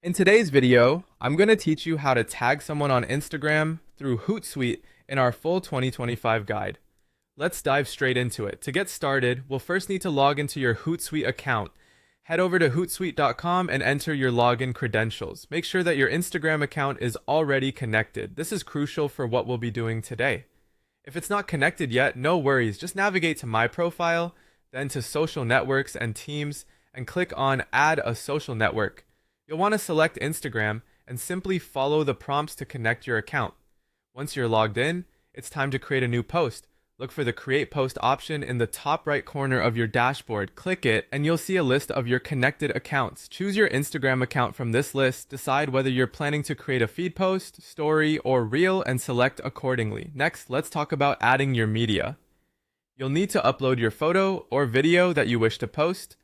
In today's video, I'm going to teach you how to tag someone on Instagram through Hootsuite in our full 2025 guide. Let's dive straight into it. To get started, we'll first need to log into your Hootsuite account. Head over to hootsuite.com and enter your login credentials. Make sure that your Instagram account is already connected. This is crucial for what we'll be doing today. If it's not connected yet, no worries. Just navigate to My Profile, then to Social Networks and Teams, and click on Add a Social Network. You'll want to select Instagram and simply follow the prompts to connect your account. Once you're logged in, it's time to create a new post. Look for the Create Post option in the top right corner of your dashboard. Click it and you'll see a list of your connected accounts. Choose your Instagram account from this list, decide whether you're planning to create a feed post, story, or reel, and select accordingly. Next, let's talk about adding your media. You'll need to upload your photo or video that you wish to post.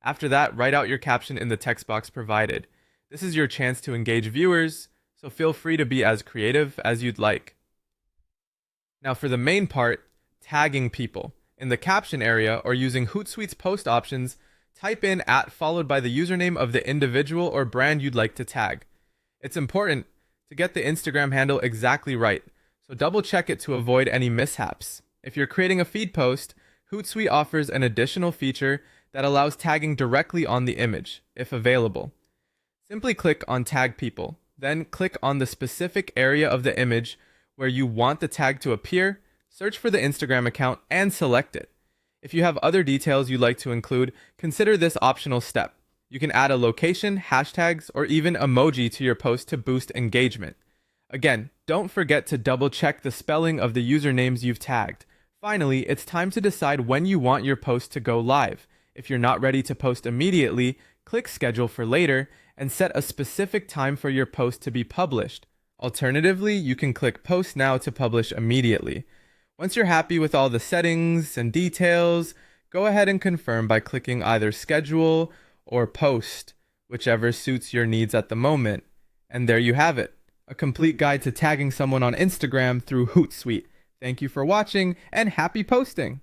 After that, write out your caption in the text box provided. This is your chance to engage viewers, so feel free to be as creative as you'd like. Now for the main part, tagging people. In the caption area, or using Hootsuite's post options, type in @ followed by the username of the individual or brand you'd like to tag. It's important to get the Instagram handle exactly right, so double check it to avoid any mishaps. If you're creating a feed post, Hootsuite offers an additional feature that allows tagging directly on the image, if available. Simply click on Tag People, then click on the specific area of the image where you want the tag to appear, search for the Instagram account, and select it. If you have other details you'd like to include, consider this optional step. You can add a location, hashtags, or even emoji to your post to boost engagement. Again, don't forget to double check the spelling of the usernames you've tagged. Finally, it's time to decide when you want your post to go live. If you're not ready to post immediately, click Schedule for later and set a specific time for your post to be published. Alternatively, you can click Post Now to publish immediately. Once you're happy with all the settings and details, go ahead and confirm by clicking either Schedule or Post, whichever suits your needs at the moment. And there you have it, a complete guide to tagging someone on Instagram through Hootsuite. Thank you for watching and happy posting!